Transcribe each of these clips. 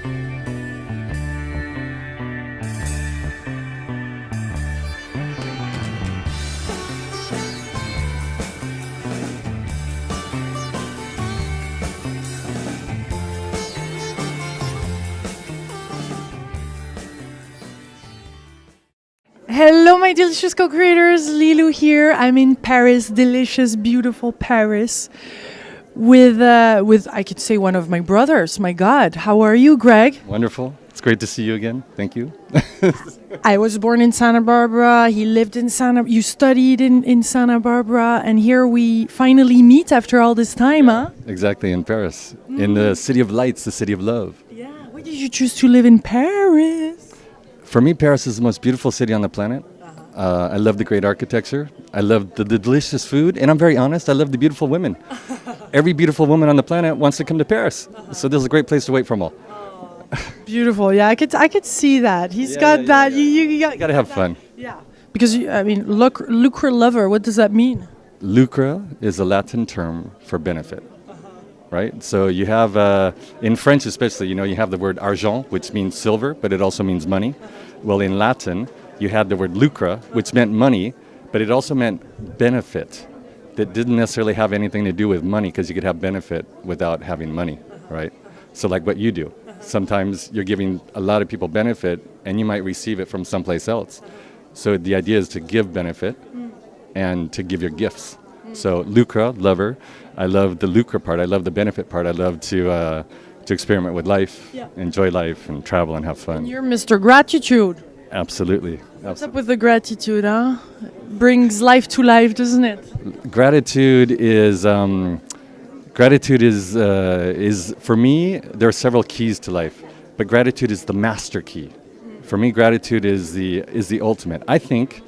Hello, my delicious co-creators. Lilou here. I'm in Paris, delicious, beautiful Paris, with I could say one of my brothers. My God, how are you, Greg? Wonderful. It's great to see you again. Thank you. I was born in Santa Barbara. He lived in You studied in Santa Barbara, and here we finally meet after all this time, huh? Exactly, in Paris, in the city of lights, the city of love. Yeah. Why did you choose to live in Paris? For me, Paris is the most beautiful city on the planet. I love the great architecture. I love the delicious food. And I'm very honest, I love the beautiful women. Every beautiful woman on the planet wants to come to Paris. So this is a great place to wait for them all. Beautiful. Yeah, I could see that. He's got that. You got to have fun. Yeah. Because, lucre lover, what does that mean? Lucre is a Latin term for benefit. Right? So you have, in French especially, you have the word argent, which means silver, but it also means money. Well, in Latin, you had the word lucre, which meant money, but it also meant benefit. That didn't necessarily have anything to do with money, because you could have benefit without having money, right? So like what you do. Sometimes you're giving a lot of people benefit, and you might receive it from someplace else. So the idea is to give benefit and to give your gifts. So lucre, lover. I love the lucre part. I love the benefit part. I love to experiment with life, enjoy life, and travel and have fun. And you're Mr. Gratitude. Absolutely. What's up with the gratitude, huh? Brings life to life, doesn't it? Gratitude is for me. There are several keys to life, but gratitude is the master key. For me, gratitude is the ultimate. I think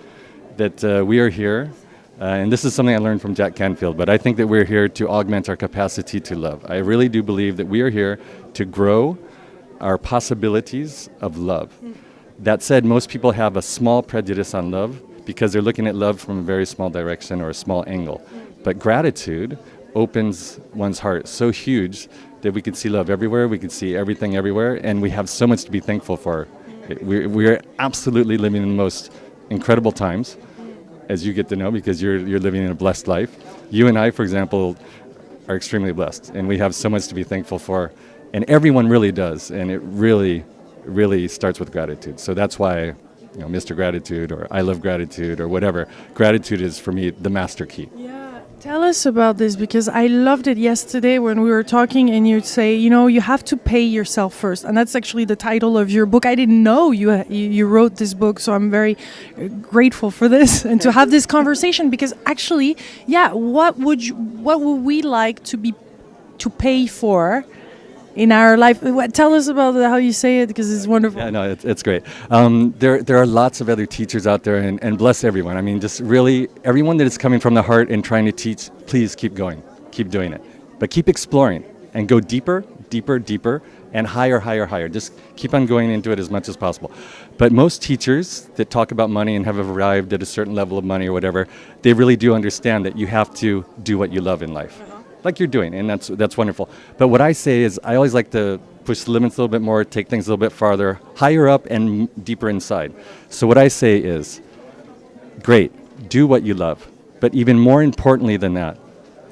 that we are here. And this is something I learned from Jack Canfield, but I think that we're here to augment our capacity to love. I really do believe that we are here to grow our possibilities of love. That said, most people have a small prejudice on love because they're looking at love from a very small direction or a small angle. But gratitude opens one's heart so huge that we can see love everywhere, we can see everything everywhere, and we have so much to be thankful for. We're absolutely living in the most incredible times, as you get to know, because you're living in a blessed life. You and I, for example, are extremely blessed, and we have so much to be thankful for, and everyone really does, and it really, really starts with gratitude. So that's why, Mr. Gratitude, or I love gratitude, or whatever. Gratitude is, for me, the master key. Yeah. Tell us about this, because I loved it yesterday when we were talking, and you'd say, you have to pay yourself first. And that's actually the title of your book. I didn't know you wrote this book, so I'm very grateful for this and to have this conversation, because actually, what would we like to pay for in our life? Tell us about how you say it, because it's wonderful. Yeah, no, it's great. There are lots of other teachers out there, and bless everyone. I mean, just really, everyone that is coming from the heart and trying to teach, please keep going. Keep doing it. But keep exploring and go deeper, deeper, deeper, and higher, higher, higher. Just keep on going into it as much as possible. But most teachers that talk about money and have arrived at a certain level of money or whatever, they really do understand that you have to do what you love in life. Like you're doing, and that's wonderful. But what I say is, I always like to push the limits a little bit more, take things a little bit farther, higher up and deeper inside. So what I say is, great, do what you love. But even more importantly than that,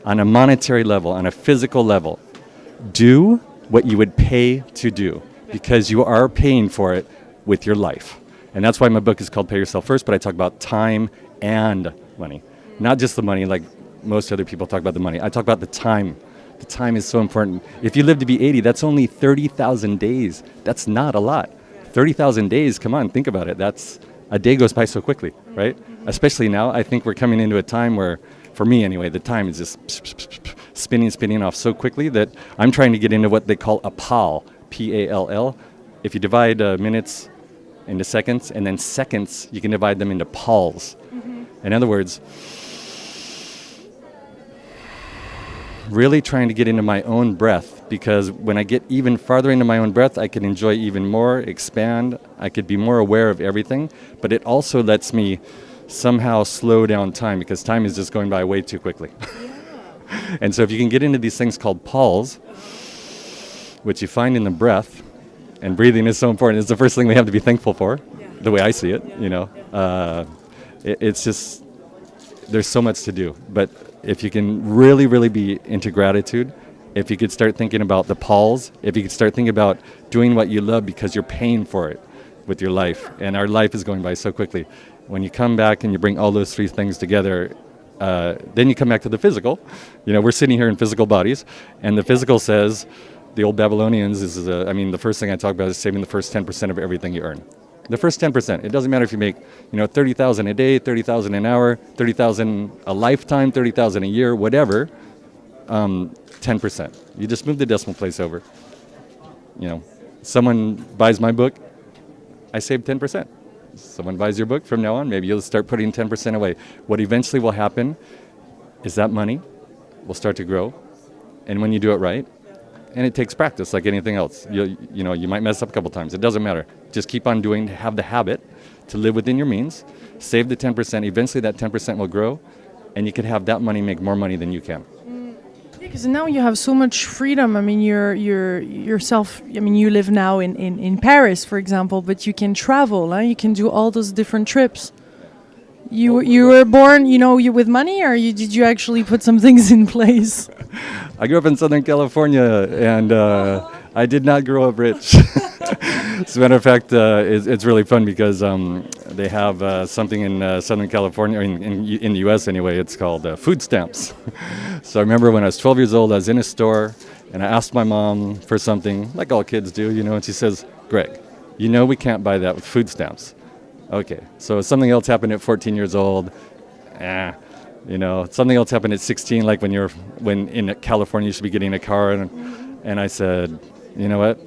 on a monetary level, on a physical level, do what you would pay to do, because you are paying for it with your life. And that's why my book is called Pay Yourself First, but I talk about time and money. Not just the money, like most other people talk about the money. I talk about the time. The time is so important. If you live to be 80, that's only 30,000 days. That's not a lot. 30,000 days, come on, think about it. A day goes by so quickly, right? Especially now, I think we're coming into a time where, for me anyway, the time is just spinning off so quickly that I'm trying to get into what they call a PAL, P-A-L-L. If you divide minutes into seconds, and then seconds, you can divide them into PALs. In other words, really trying to get into my own breath, because when I get even farther into my own breath, I can enjoy even more, expand. I could be more aware of everything, but it also lets me somehow slow down time, because time is just going by way too quickly. And so if you can get into these things called pulls, which you find in the breath, And breathing is so important. It's the first thing we have to be thankful for, the way I see it, It's just, there's so much to do. But if you can really, really be into gratitude, if you could start thinking about the pause, if you could start thinking about doing what you love because you're paying for it with your life, and our life is going by so quickly. When you come back and you bring all those three things together, then you come back to the physical. We're sitting here in physical bodies, and the physical says, the old Babylonians, the first thing I talk about is saving the first 10% of everything you earn. The first 10%. It doesn't matter if you make, 30,000 a day, 30,000 an hour, 30,000 a lifetime, 30,000 a year, whatever. 10%. You just move the decimal place over. Someone buys my book, I save 10%. Someone buys your book, from now on, maybe you'll start putting 10% away. What eventually will happen is that money will start to grow. And when you do it right, and it takes practice like anything else. You might mess up a couple times. It doesn't matter. Just keep on doing, have the habit to live within your means, save the 10%. Eventually that 10% will grow, and you can have that money make more money than you can. Because now you have so much freedom. I mean, you're yourself. I mean, you live now in Paris, for example, but you can travel. You can do all those different trips. You were born, you with money, or did you actually put some things in place? I grew up in Southern California, and I did not grow up rich. As a matter of fact, it's really fun because they have something in Southern California, in the U.S. anyway, it's called food stamps. So I remember when I was 12 years old, I was in a store, and I asked my mom for something, like all kids do, and she says, Greg, we can't buy that with food stamps. Okay, so something else happened at 14 years old. Something else happened at 16, like when in California you should be getting a car, and I said, you know what?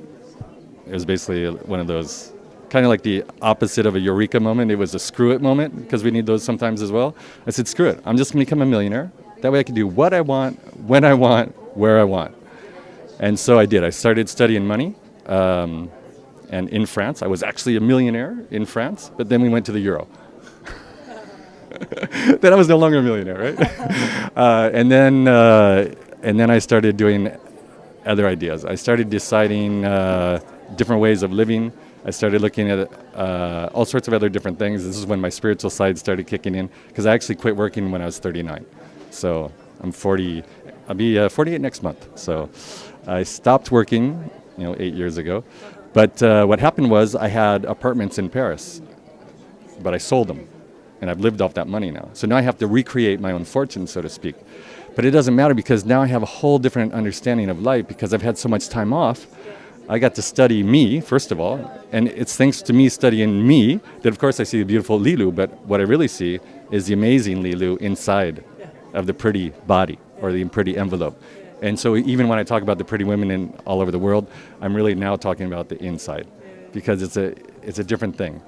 It was basically one of those, kind of like the opposite of a eureka moment. It was a screw it moment, because we need those sometimes as well. I said, screw it. I'm just going to become a millionaire. That way I can do what I want, when I want, where I want. And so I did. I started studying money. And in France, I was actually a millionaire in France, but then we went to the euro. Then I was no longer a millionaire, right? And then I started doing other ideas. I started deciding different ways of living. I started looking at all sorts of other different things. This is when my spiritual side started kicking in, because I actually quit working when I was 39. So I'm 40. I'll be 48 next month. So I stopped working, 8 years ago. But what happened was I had apartments in Paris, but I sold them, and I've lived off that money now. So now I have to recreate my own fortune, so to speak. But it doesn't matter, because now I have a whole different understanding of life, because I've had so much time off. I got to study me, first of all, and it's thanks to me studying me that, of course, I see the beautiful Lilu, but what I really see is the amazing Lilu inside of the pretty body, or the pretty envelope. And so even when I talk about the pretty women all over the world, I'm really now talking about the inside, because it's a different thing.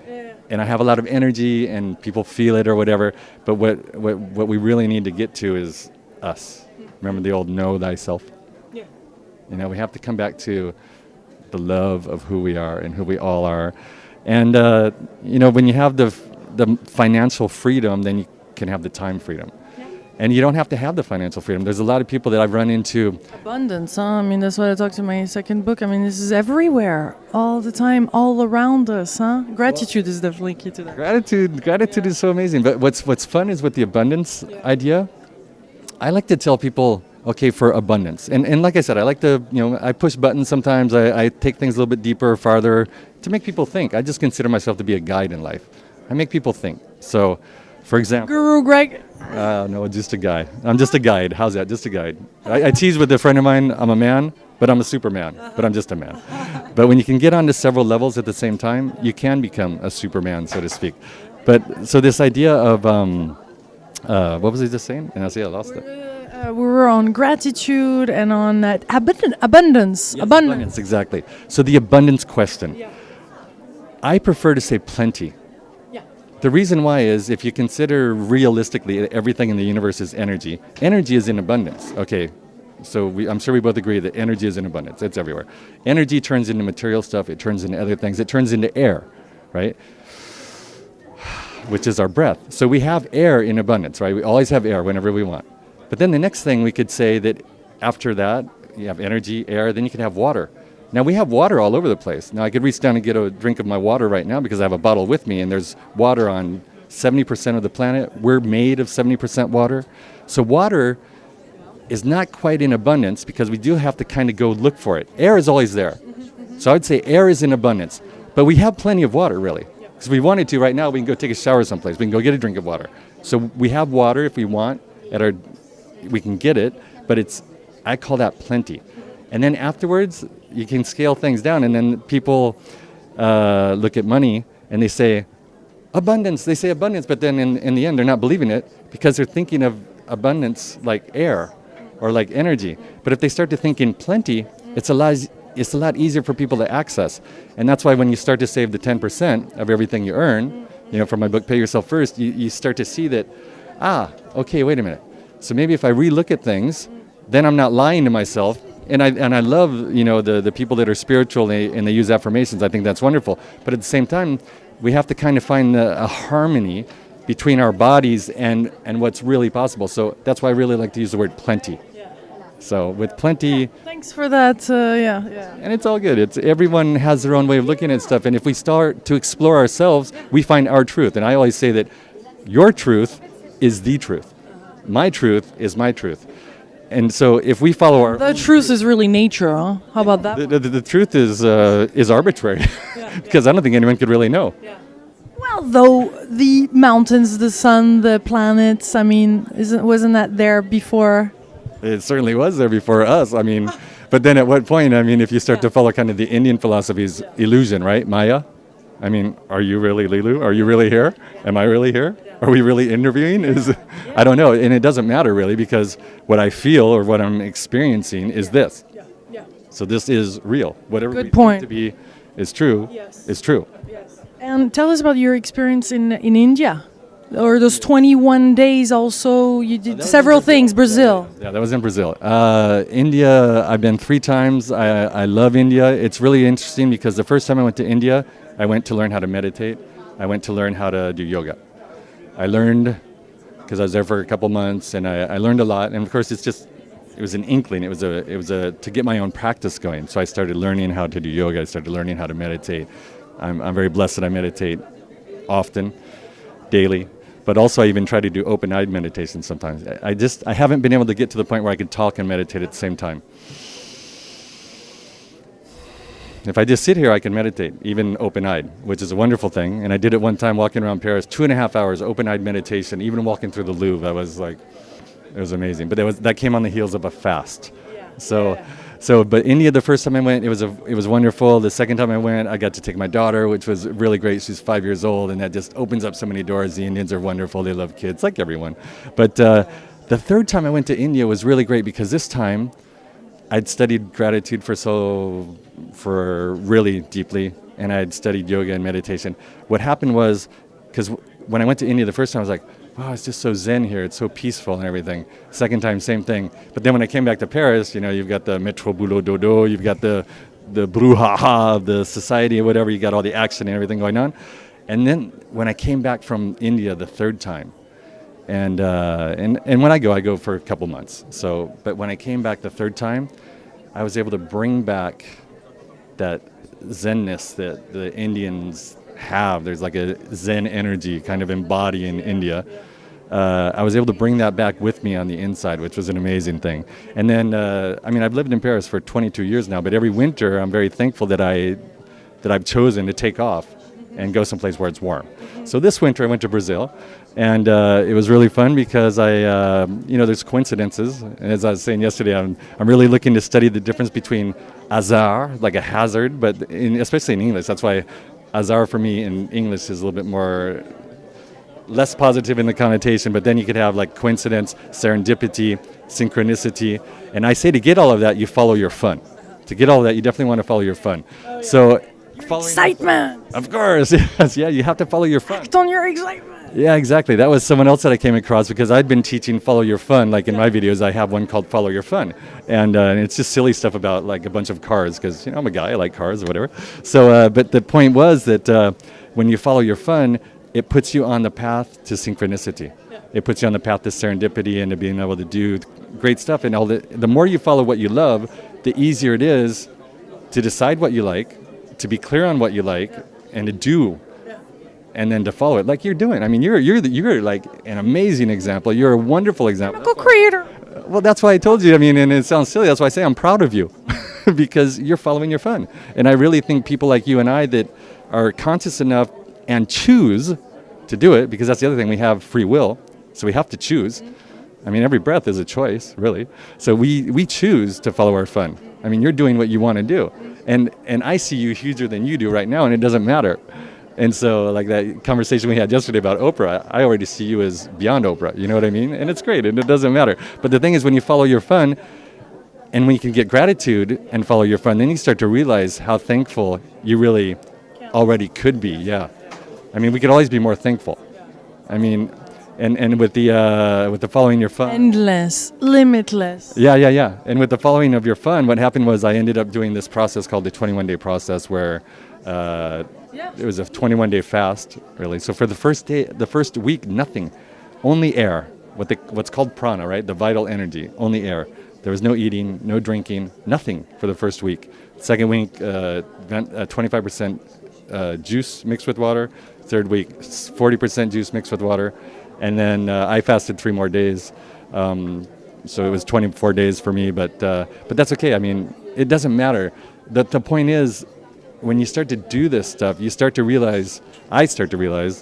And I have a lot of energy, and people feel it or whatever, but what we really need to get to is us. Remember the old know thyself? Yeah. We have to come back to the love of who we are and who we all are. And, when you have the financial freedom, then you can have the time freedom. And you don't have to have the financial freedom. There's a lot of people that I've run into. Abundance, huh? I mean, that's what I talked to my second book. I mean, this is everywhere, all the time, all around us, huh? Gratitude is definitely key to that. Gratitude is so amazing. But what's fun is with the abundance idea, I like to tell people, okay, for abundance. And like I said, I like to, I push buttons sometimes. I take things a little bit deeper, farther, to make people think. I just consider myself to be a guide in life. I make people think. So, for example... Guru Greg... no, just a guy. I'm just a guide. How's that? Just a guide. I tease with a friend of mine, I'm a man, but I'm a superman. But I'm just a man. But when you can get onto several levels at the same time, you can become a superman, so to speak. But so this idea of, what was he just saying? And I lost it. We were on gratitude and on abundance. Yes, abundance, exactly. So the abundance question. Yeah. I prefer to say plenty. The reason why is, if you consider realistically everything in the universe is energy. Energy is in abundance. Okay, so I'm sure we both agree that energy is in abundance. It's everywhere. Energy turns into material stuff. It turns into other things. It turns into air, right? Which is our breath. So we have air in abundance, right? We always have air whenever we want. But then the next thing we could say that after that, you have energy, air, then you can have water. Now, we have water all over the place. Now, I could reach down and get a drink of my water right now because I have a bottle with me, and there's water on 70% of the planet. We're made of 70% water. So water is not quite in abundance because we do have to kind of go look for it. Air is always there. So I would say air is in abundance. But we have plenty of water, really. Because if we wanted to right now, we can go take a shower someplace. We can go get a drink of water. So we have water if we want. We can get it, but I call that plenty. And then afterwards, you can scale things down, and then people look at money and they say abundance. They say abundance, but then in the end, they're not believing it because they're thinking of abundance like air or like energy. But if they start to think in plenty, it's a lot easier for people to access. And that's why when you start to save the 10% of everything you earn, from my book, Pay Yourself First, you start to see that, okay, wait a minute. So maybe if I relook at things, then I'm not lying to myself. And I love, the people that are spiritual and they use affirmations. I think that's wonderful. But at the same time, we have to kind of find a harmony between our bodies and what's really possible. So that's why I really like to use the word plenty. So with plenty... Thanks for that. Yeah. And it's all good. Everyone has their own way of looking at stuff. And if we start to explore ourselves, we find our truth. And I always say that your truth is the truth. My truth is my truth. And so if we follow our... The truth is really nature, huh? How about that? The truth is arbitrary because I don't think anyone could really know. Yeah. Well, though, the mountains, the sun, the planets, wasn't that there before? It certainly was there before us. But then at what point, if you start to follow kind of the Indian philosophy's illusion, right? Maya? Are you really Lilu? Are you really here? Am I really here? Are we really interviewing? I don't know. And it doesn't matter really because what I feel or what I'm experiencing is this. So this is real. Whatever we think to be is true is true. Yes. And tell us about your experience in India. Or those 21 days also, you did several things, Brazil. Yeah, that was in Brazil. India, I've been 3 times. I love India. It's really interesting because the first time I went to India, I went to learn how to meditate. I went to learn how to do yoga. I learned, because I was there for a couple months, and I learned a lot. And of course, it was an inkling. It was to get my own practice going. So I started learning how to do yoga. I started learning how to meditate. I'm very blessed that I meditate often, daily. But also I even try to do open-eyed meditation sometimes. I haven't been able to get to the point where I could talk and meditate at the same time. If I just sit here, I can meditate, even open-eyed, which is a wonderful thing. And I did it one time walking around Paris, 2.5 hours, open-eyed meditation, even walking through the Louvre. I was like, it was amazing. But that came on the heels of a fast. But India, the first time I went, it was wonderful. The second time I went, I got to take my daughter, which was really great. She's 5 years old, and that just opens up so many doors. The Indians are wonderful. They love kids, like everyone. But the third time I went to India was really great because this time I'd studied gratitude for really deeply, and I'd studied yoga and meditation. What happened was, because when I went to India the first time, I was like, wow, it's just so zen here. It's so peaceful and everything. Second time, same thing. But then when I came back to Paris, you've got the Metro Boulot Dodo, you've got the brouhaha of the society or whatever, you got all the action and everything going on. And then when I came back from India the third time, and when I go for a couple months. But when I came back the third time, I was able to bring back that zenness that the Indians have. There's like a zen energy kind of embodied in India. I was able to bring that back with me on the inside, which was an amazing thing. And then, I've lived in Paris for 22 years now, but every winter I'm very thankful that I've chosen to take off and go someplace where it's warm. So this winter I went to Brazil, and it was really fun because there's coincidences. And as I was saying yesterday, I'm really looking to study the difference between azar, like a hazard, but especially in English. That's why azar for me in English is a little bit less positive in the connotation, but then you could have like coincidence, serendipity, synchronicity. And I say to get all of that, you follow your fun. To get all of that, you definitely want to follow your fun. Oh, yeah. So excitement. Of course, yes, yeah, you have to follow your fun. Act on your excitement. Yeah, exactly. That was someone else that I came across because I'd been teaching follow your fun. Like in my videos, I have one called Follow Your Fun. And it's just silly stuff about like a bunch of cars because, I'm a guy, I like cars or whatever. So, but the point was that when you follow your fun, it puts you on the path to synchronicity. Yeah. It puts you on the path to serendipity and to being able to do great stuff. And the more you follow what you love, the easier it is to decide what you like, to be clear on what you like, and to do, and then to follow it like you're doing. I mean, you're like an amazing example. You're a wonderful example. Co-creator. Well, that's why I told you. I mean, and it sounds silly. That's why I say I'm proud of you, because you're following your fun. And I really think people like you and I that are conscious enough and choose to do it, because that's the other thing. We have free will, so we have to choose. I mean, every breath is a choice, really. So we choose to follow our fun. I mean, you're doing what you want to do, and I see you huger than you do right now, and it doesn't matter. And so, like that conversation we had yesterday about Oprah, I already see you as beyond Oprah. You know what I mean? And it's great, and it doesn't matter. But the thing is, when you follow your fun, and when you can get gratitude and follow your fun, then you start to realize how thankful you really already could be. Yeah. I mean, we could always be more thankful. I mean, and with the following your fun. Endless, limitless. Yeah. And with the following of your fun, what happened was I ended up doing this process called the 21-day process, where it was a 21-day fast, really. So for the first week, nothing, only air, what's called prana, right? The vital energy, only air. There was no eating, no drinking, nothing for the first week. Second week, 25% juice mixed with water. Third week, 40% juice mixed with water. And then I fasted 3 more days. So it was 24 days for me, but that's okay. I mean, it doesn't matter. The point is, when you start to do this stuff, I start to realize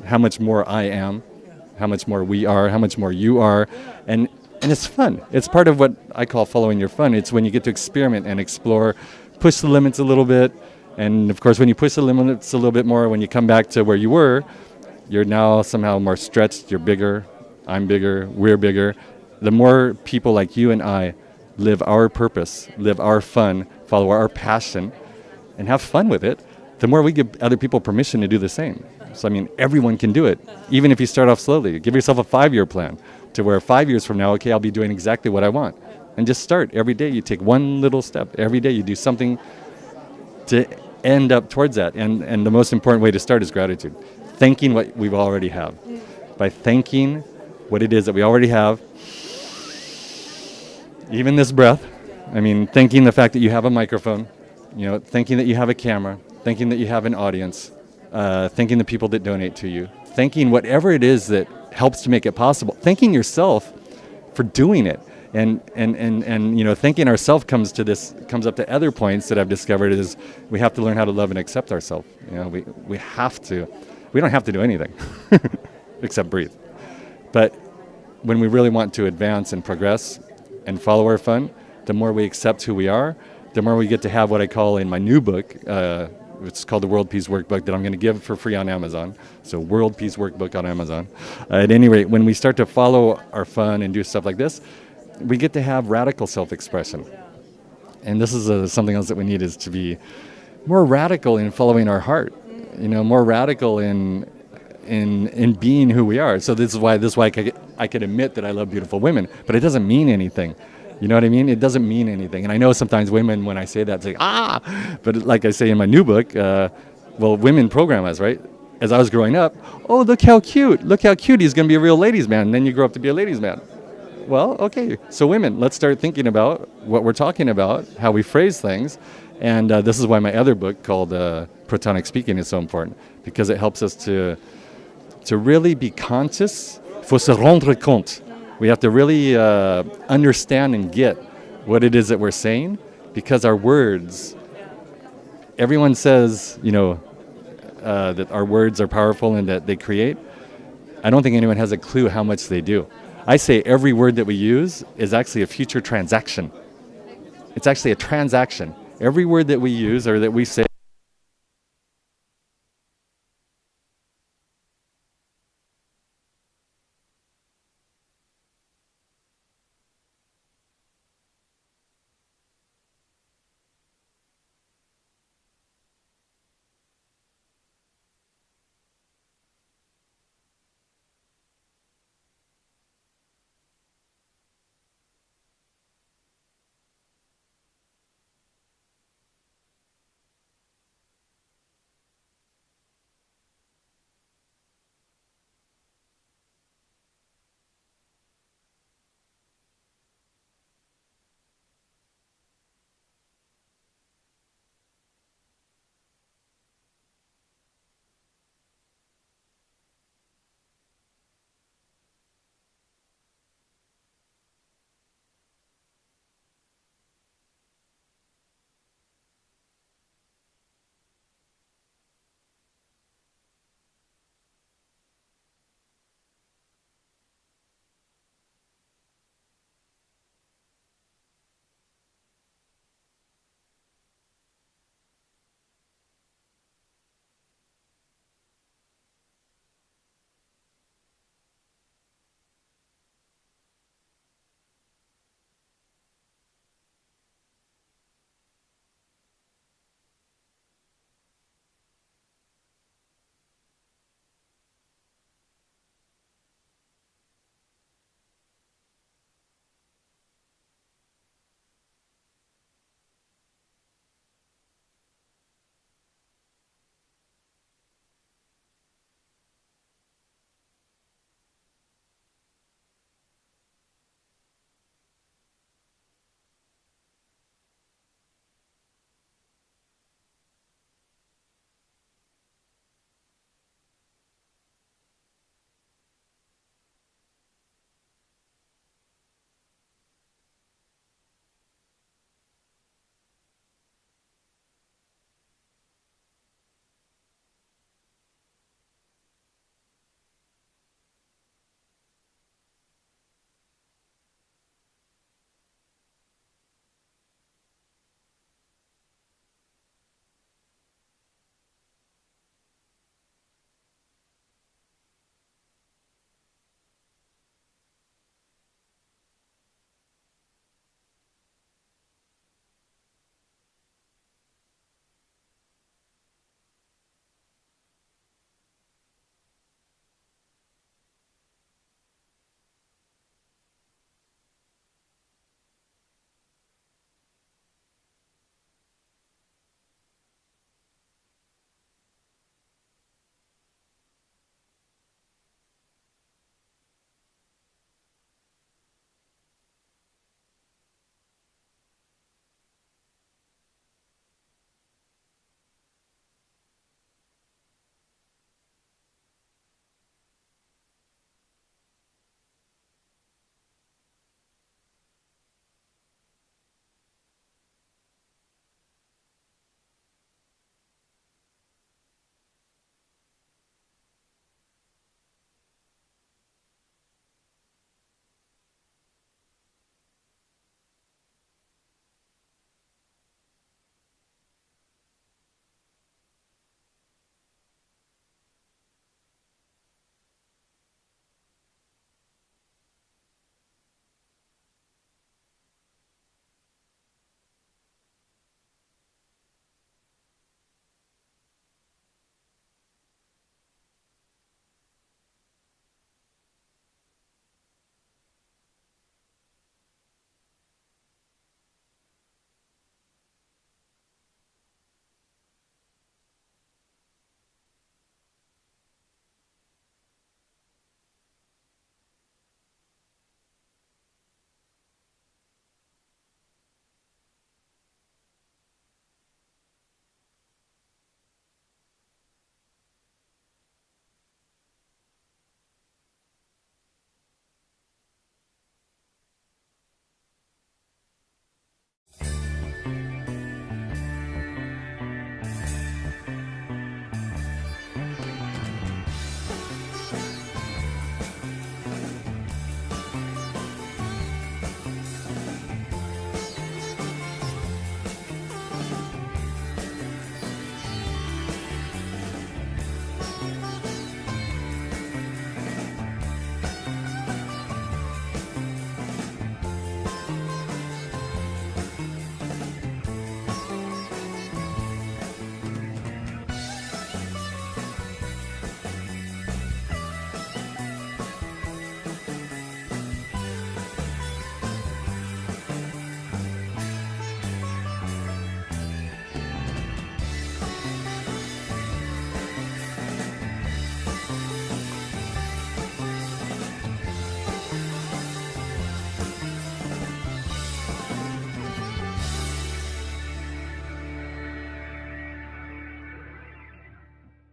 how much more I am, how much more we are, how much more you are, and it's fun. It's part of what I call following your fun. It's when you get to experiment and explore, push the limits a little bit, and of course when you push the limits a little bit more, when you come back to where you were, you're now somehow more stretched, you're bigger, I'm bigger, we're bigger. The more people like you and I live our purpose, live our fun, follow our passion, and have fun with it, the more we give other people permission to do the same. So, I mean, everyone can do it, even if you start off slowly. Give yourself a 5-year plan to where 5 years from now, okay, I'll be doing exactly what I want. And just start. Every day you take one little step. Every day you do something to end up towards that. And the most important way to start is gratitude. Thanking what we already have. By thanking what it is that we already have, even this breath, I mean, thanking the fact that you have a microphone, thinking that you have a camera, thinking that you have an audience, thanking the people that donate to you, thanking whatever it is that helps to make it possible, thanking yourself for doing it, and thanking ourselves comes up to other points that I've discovered is we have to learn how to love and accept ourselves. We don't have to do anything except breathe. But when we really want to advance and progress and follow our fun, the more we accept who we are, the more we get to have what I call in my new book, it's called the World Peace Workbook that I'm going to give for free on Amazon. So World Peace Workbook on Amazon. At any rate, when we start to follow our fun and do stuff like this, we get to have radical self-expression. And this is something else that we need, is to be more radical in following our heart, more radical in being who we are. So this is why I can admit that I love beautiful women, but it doesn't mean anything. You know what I mean? It doesn't mean anything. And I know sometimes women, when I say that, say, but like I say in my new book, women program us, right? As I was growing up, oh, look how cute he's going to be a real ladies' man. And then you grow up to be a ladies' man. Well, okay. So women, let's start thinking about what we're talking about, how we phrase things. And this is why my other book called Protonic Speaking is so important, because it helps us to really be conscious. Faut se rendre compte. We have to really understand and get what it is that we're saying, because our words, everyone says, that our words are powerful and that they create. I don't think anyone has a clue how much they do. I say every word that we use is actually a future transaction. It's actually a transaction. Every word that we use or that we say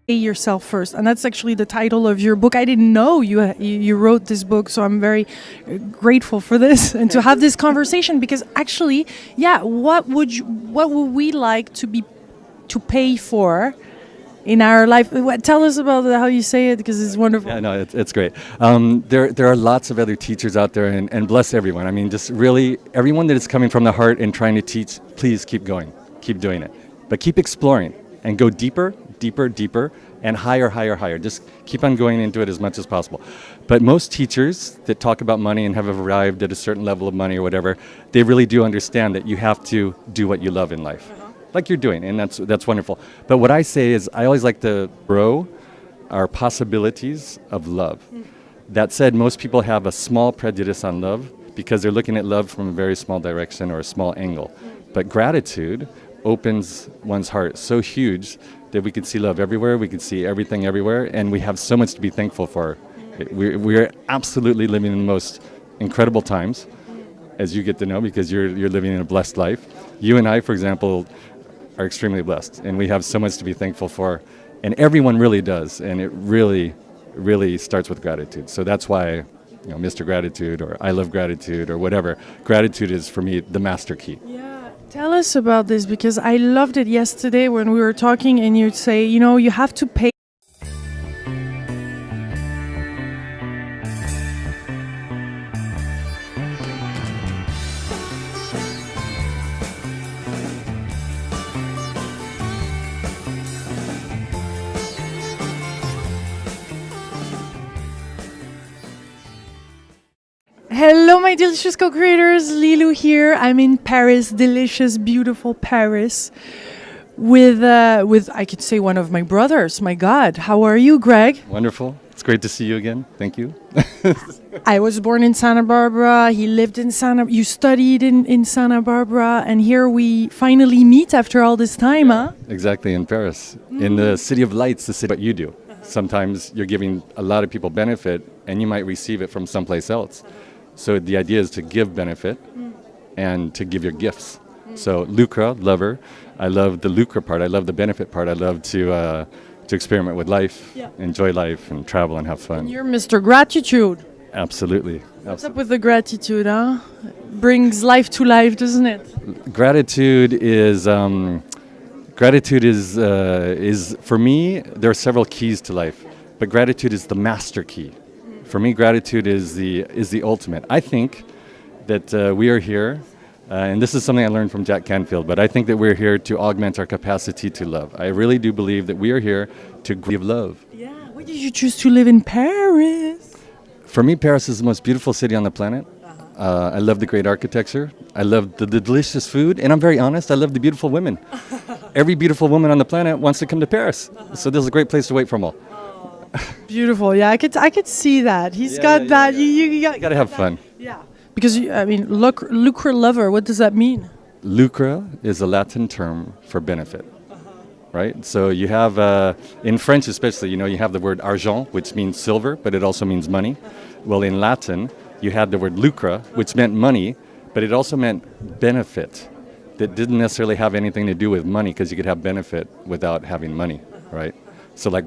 Pay yourself first, and that's actually the title of your book. I didn't know you wrote this book, so I'm very grateful for this and to have this conversation, because actually, yeah, what would we like to pay for in our life? Tell us about how you say it, because it's wonderful. Yeah, no, it's great. There are lots of other teachers out there, and bless everyone. I mean, just really everyone that is coming from the heart and trying to teach, please keep going, keep doing it. But keep exploring and go deeper, deeper, deeper, and higher, higher, higher. Just keep on going into it as much as possible. But most teachers that talk about money and have arrived at a certain level of money or whatever, they really do understand that you have to do what you love in life. Like you're doing, and that's wonderful. But what I say is I always like to grow our possibilities of love. That said, most people have a small prejudice on love because they're looking at love from a very small direction or a small angle. But gratitude opens one's heart so huge that we could see love everywhere, we could see everything everywhere, and we have so much to be thankful for. We're absolutely living in the most incredible times, as you get to know, because you're living in a blessed life. You and I, for example, are extremely blessed, and we have so much to be thankful for, and everyone really does, and it really, really starts with gratitude. So that's why, Mr. Gratitude or I love gratitude or whatever, gratitude is for me the master key. Yeah, tell us about this, because I loved it yesterday when we were talking, and you'd say, you have to pay. Hello, my delicious co-creators. Lilou here. I'm in Paris, delicious, beautiful Paris, with I could say one of my brothers. My God, how are you, Greg? Wonderful. It's great to see you again. Thank you. I was born in Santa Barbara. He lived in You studied in Santa Barbara, and here we finally meet after all this time, huh? Exactly, in Paris, in the city of lights, the city. What you do. Sometimes you're giving a lot of people benefit, and you might receive it from someplace else. So the idea is to give benefit and to give your gifts. So lucre, lover. I love the lucre part. I love the benefit part. I love to experiment with life, enjoy life, and travel and have fun. And you're Mr. Gratitude. Absolutely. What's up with the gratitude, huh? Brings life to life, doesn't it? Gratitude is for me. There are several keys to life, but gratitude is the master key. For me, gratitude is the ultimate. I think that we are here, and this is something I learned from Jack Canfield, but I think that we're here to augment our capacity to love. I really do believe that we are here to give love. Yeah. Why did you choose to live in Paris? For me, Paris is the most beautiful city on the planet. I love the great architecture. I love the delicious food, and I'm very honest, I love the beautiful women. Every beautiful woman on the planet wants to come to Paris, so this is a great place to wait for them all. Beautiful, yeah. I could see that. He's got that. You got to have fun. Yeah, because lucre lover. What does that mean? Lucre is a Latin term for benefit, right? So you have in French, especially, you have the word argent, which means silver, but it also means money. Well, in Latin, you had the word lucre, which meant money, but it also meant benefit. That didn't necessarily have anything to do with money, because you could have benefit without having money, right? So like